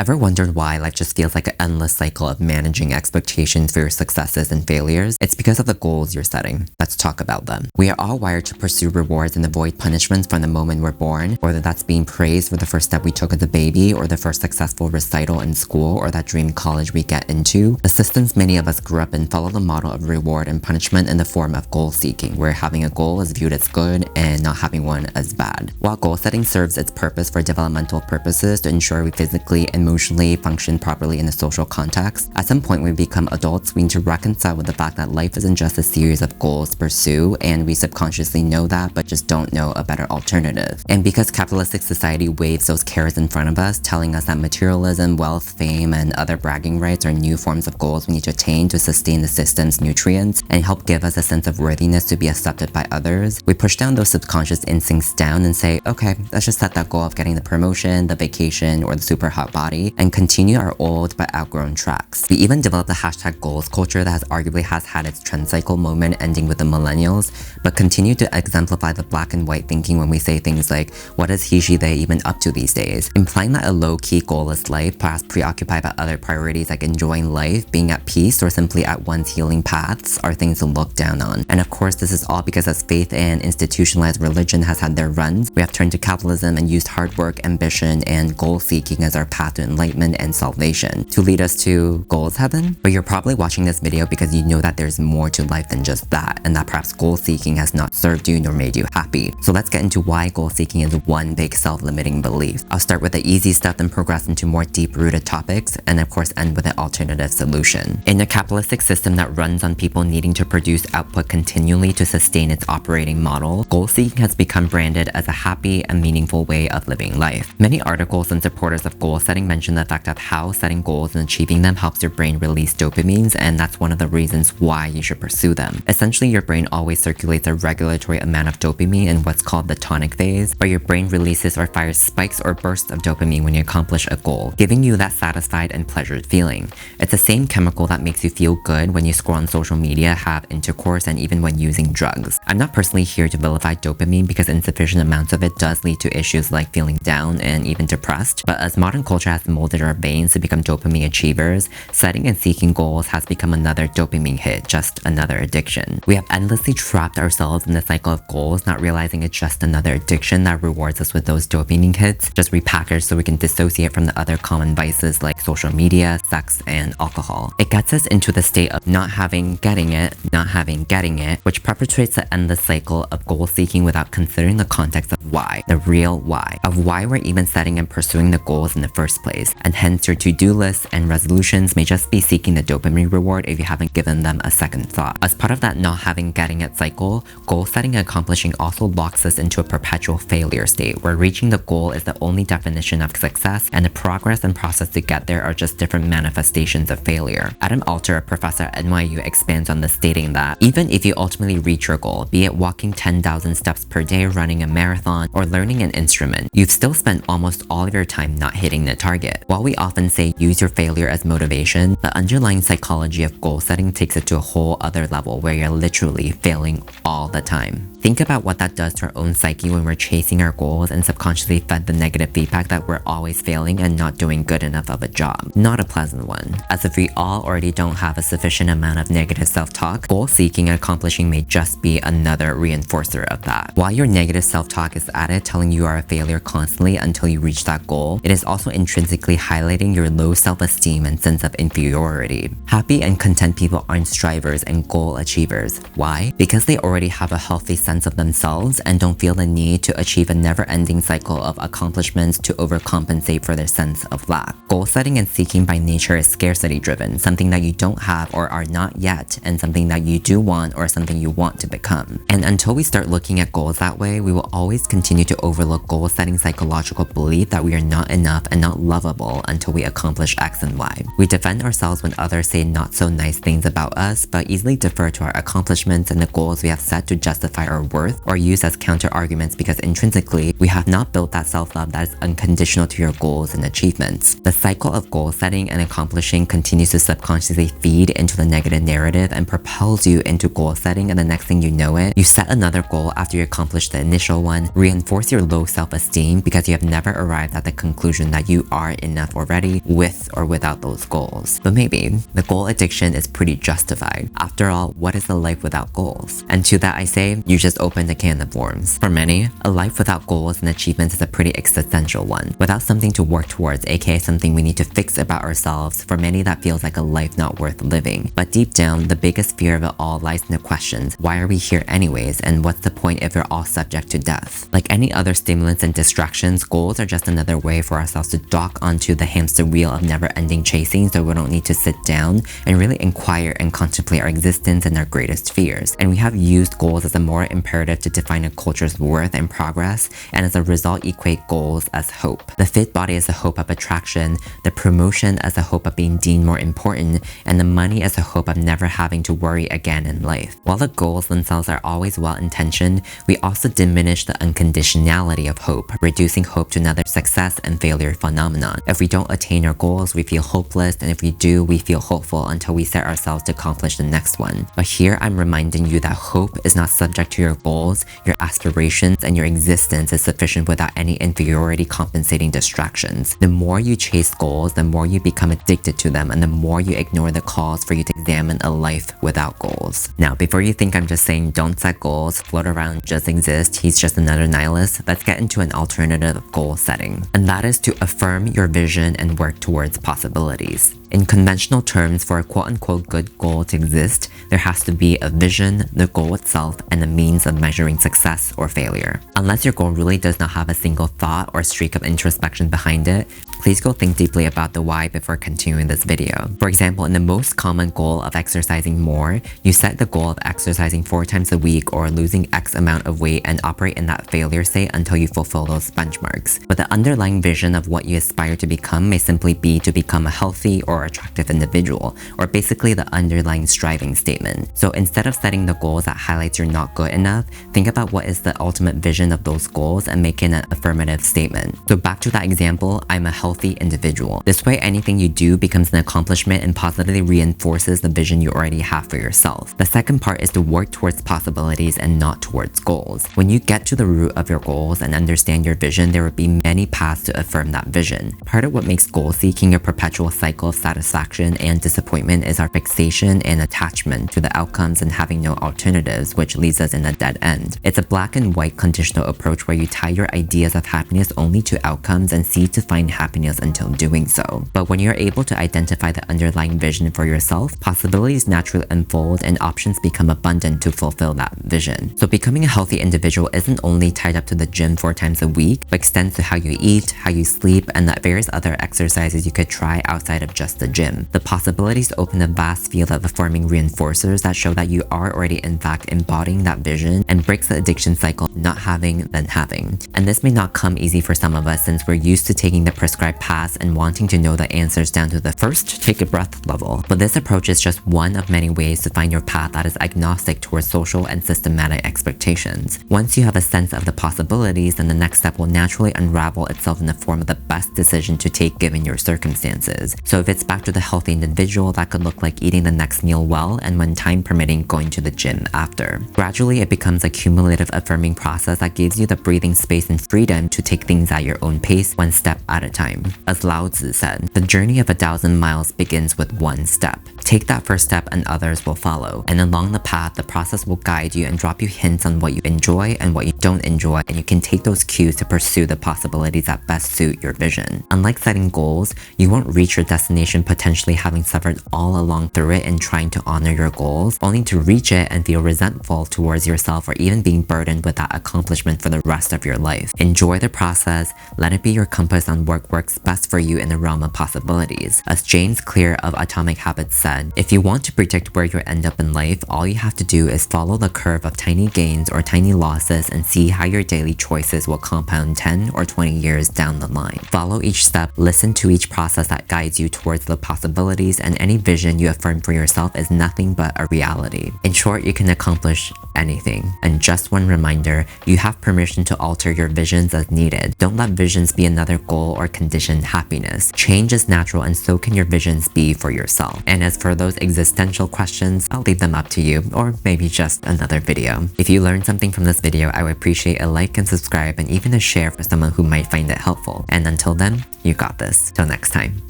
Ever wondered why life just feels like an endless cycle of managing expectations for your successes and failures? It's because of the goals you're setting. Let's talk about them. We are all wired to pursue rewards and avoid punishments from the moment we're born, whether that's being praised for the first step we took as a baby, or the first successful recital in school, or that dream college we get into. The systems many of us grew up in follow the model of reward and punishment in the form of goal seeking, where having a goal is viewed as good and not having one as bad. While goal setting serves its purpose for developmental purposes to ensure we physically and emotionally function properly in a social context, at some point when we become adults, we need to reconcile with the fact that life isn't just a series of goals to pursue, and we subconsciously know that but just don't know a better alternative. And because capitalistic society waves those carrots in front of us, telling us that materialism, wealth, fame, and other bragging rights are new forms of goals we need to attain to sustain the system's nutrients and help give us a sense of worthiness to be accepted by others, we push down those subconscious instincts down and say, okay, let's just set that goal of getting the promotion, the vacation, or the super hot body and continue our old but outgrown tracks. We even developed the hashtag goals culture that has arguably had its trend cycle moment ending with the millennials, but continue to exemplify the black and white thinking when we say things like, what is he, she, they even up to these days? Implying that a low-key goalless life, perhaps preoccupied by other priorities like enjoying life, being at peace, or simply at one's healing paths are things to look down on. And of course, this is all because as faith and institutionalized religion has had their runs, we have turned to capitalism and used hard work, ambition, and goal-seeking as our path to enlightenment and salvation to lead us to goals heaven. But you're probably watching this video because you know that there's more to life than just that, and that perhaps goal seeking has not served you nor made you happy. So let's get into why goal seeking is one big self-limiting belief. I'll start with the easy stuff and progress into more deep-rooted topics, and of course end with an alternative solution. In a capitalistic system that runs on people needing to produce output continually to sustain its operating model, goal seeking has become branded as a happy and meaningful way of living life. Many articles and supporters of goal setting mention the fact of how setting goals and achieving them helps your brain release dopamines, and that's one of the reasons why you should pursue them. Essentially, your brain always circulates a regulatory amount of dopamine in what's called the tonic phase, where your brain releases or fires spikes or bursts of dopamine when you accomplish a goal, giving you that satisfied and pleasured feeling. It's the same chemical that makes you feel good when you scroll on social media, have intercourse, and even when using drugs. I'm not personally here to vilify dopamine because insufficient amounts of it does lead to issues like feeling down and even depressed, but as modern culture has molded our veins to become dopamine achievers, setting and seeking goals has become another dopamine hit, just another addiction. We have endlessly trapped ourselves in the cycle of goals, not realizing it's just another addiction that rewards us with those dopamine hits, just repackaged so we can dissociate from the other common vices like social media, sex, and alcohol. It gets us into the state of not having getting it, not having getting it, which perpetuates the endless cycle of goal seeking without considering the context of why, the real why, of why we're even setting and pursuing the goals in the first place. And hence your to-do lists and resolutions may just be seeking the dopamine reward if you haven't given them a second thought. As part of that not having getting it cycle, goal setting and accomplishing also locks us into a perpetual failure state where reaching the goal is the only definition of success, and the progress and process to get there are just different manifestations of failure. Adam Alter, a professor at NYU, expands on this, stating that even if you ultimately reach your goal, be it walking 10,000 steps per day, running a marathon, or learning an instrument, you've still spent almost all of your time not hitting the target. While we often say use your failure as motivation, the underlying psychology of goal setting takes it to a whole other level where you're literally failing all the time. Think about what that does to our own psyche when we're chasing our goals and subconsciously fed the negative feedback that we're always failing and not doing good enough of a job. Not a pleasant one. As if we all already don't have a sufficient amount of negative self-talk, goal seeking and accomplishing may just be another reinforcer of that. While your negative self-talk is at it telling you are a failure constantly until you reach that goal, it is also intrinsically highlighting your low self-esteem and sense of inferiority. Happy and content people aren't strivers and goal achievers. Why? Because they already have a healthy sense of themselves and don't feel the need to achieve a never-ending cycle of accomplishments to overcompensate for their sense of lack. Goal setting and seeking by nature is scarcity-driven, something that you don't have or are not yet, and something that you do want or something you want to become. And until we start looking at goals that way, we will always continue to overlook goal-setting psychological belief that we are not enough and not lovable until we accomplish X and Y. We defend ourselves when others say not so nice things about us, but easily defer to our accomplishments and the goals we have set to justify our our worth or used as counter-arguments because intrinsically, we have not built that self-love that is unconditional to your goals and achievements. The cycle of goal setting and accomplishing continues to subconsciously feed into the negative narrative and propels you into goal setting, and the next thing you know it, you set another goal after you accomplish the initial one, reinforce your low self-esteem because you have never arrived at the conclusion that you are enough already with or without those goals. But maybe the goal addiction is pretty justified. After all, what is a life without goals? And to that I say, you just opened a can of worms. For many, a life without goals and achievements is a pretty existential one. Without something to work towards, aka something we need to fix about ourselves, for many that feels like a life not worth living. But deep down, the biggest fear of it all lies in the questions, why are we here anyways, and what's the point if we're all subject to death? Like any other stimulants and distractions, goals are just another way for ourselves to dock onto the hamster wheel of never-ending chasing, so we don't need to sit down and really inquire and contemplate our existence and our greatest fears. And we have used goals as a moral imperative to define a culture's worth and progress, and as a result equate goals as hope. The fit body as a hope of attraction, the promotion as a hope of being deemed more important, and the money as a hope of never having to worry again in life. While the goals themselves are always well-intentioned, we also diminish the unconditionality of hope, reducing hope to another success and failure phenomenon. If we don't attain our goals, we feel hopeless, and if we do, we feel hopeful until we set ourselves to accomplish the next one. But here I'm reminding you that hope is not subject to your goals, your aspirations, and your existence is sufficient without any inferiority compensating distractions. The more you chase goals, the more you become addicted to them, and the more you ignore the calls for you to examine a life without goals. Now, before you think I'm just saying don't set goals, float around, just exist, he's just another nihilist, let's get into an alternative goal setting. And that is to affirm your vision and work towards possibilities. In conventional terms, for a quote-unquote good goal to exist, there has to be a vision, the goal itself, and a means of measuring success or failure. Unless your goal really does not have a single thought or streak of introspection behind it, please go think deeply about the why before continuing this video. For example, in the most common goal of exercising more, you set the goal of exercising 4 times a week or losing X amount of weight and operate in that failure state until you fulfill those benchmarks. But the underlying vision of what you aspire to become may simply be to become a healthy or attractive individual, or basically the underlying striving statement. So instead of setting the goals that highlights you're not good enough, think about what is the ultimate vision of those goals and make it an affirmative statement. So back to that example, I'm a healthy individual. This way, anything you do becomes an accomplishment and positively reinforces the vision you already have for yourself. The second part is to work towards possibilities and not towards goals. When you get to the root of your goals and understand your vision, there will be many paths to affirm that vision. Part of what makes goal seeking a perpetual cycle of satisfaction and disappointment is our fixation and attachment to the outcomes and having no alternatives, which leaves us in a dead end. It's a black and white conditional approach where you tie your ideas of happiness only to outcomes and seek to find happiness until doing so. But when you're able to identify the underlying vision for yourself, possibilities naturally unfold and options become abundant to fulfill that vision. So becoming a healthy individual isn't only tied up to the gym 4 times a week, but extends to how you eat, how you sleep, and the various other exercises you could try outside of just the gym. The possibilities open a vast field of affirming reinforcers that show that you are already in fact embodying that vision and breaks the addiction cycle of not having then having. And this may not come easy for some of us since we're used to taking the prescribed paths and wanting to know the answers down to the first take a breath level. But this approach is just one of many ways to find your path that is agnostic towards social and systematic expectations. Once you have a sense of the possibilities, then the next step will naturally unravel itself in the form of the best decision to take given your circumstances. So if it's back to the healthy individual, that could look like eating the next meal well and when time permitting, going to the gym after. Gradually, it becomes a cumulative affirming process that gives you the breathing space and freedom to take things at your own pace, one step at a time. As Lao Tzu said, the journey of 1,000 miles begins with one step. Take that first step and others will follow. And along the path, the process will guide you and drop you hints on what you enjoy and what you don't enjoy, and you can take those cues to pursue the possibilities that best suit your vision. Unlike setting goals, you won't reach your destination potentially having suffered all along through it and trying to honor your goals, only to reach it and feel resentful towards yourself or even being burdened with that accomplishment for the rest of your life. Enjoy the process, let it be your compass on what works best for you in the realm of possibilities. As James Clear of Atomic Habits said, said, if you want to predict where you'll end up in life, all you have to do is follow the curve of tiny gains or tiny losses and see how your daily choices will compound 10 or 20 years down the line. Follow each step, listen to each process that guides you towards the possibilities, and any vision you affirm for yourself is nothing but a reality. In short, you can accomplish anything. And just one reminder, you have permission to alter your visions as needed. Don't let visions be another goal or conditioned happiness. Change is natural, and so can your visions be for yourself. And as for those existential questions, I'll leave them up to you, or maybe just another video. If you learned something from this video, I would appreciate a like and subscribe, and even a share for someone who might find it helpful. And until then, you got this. Till next time.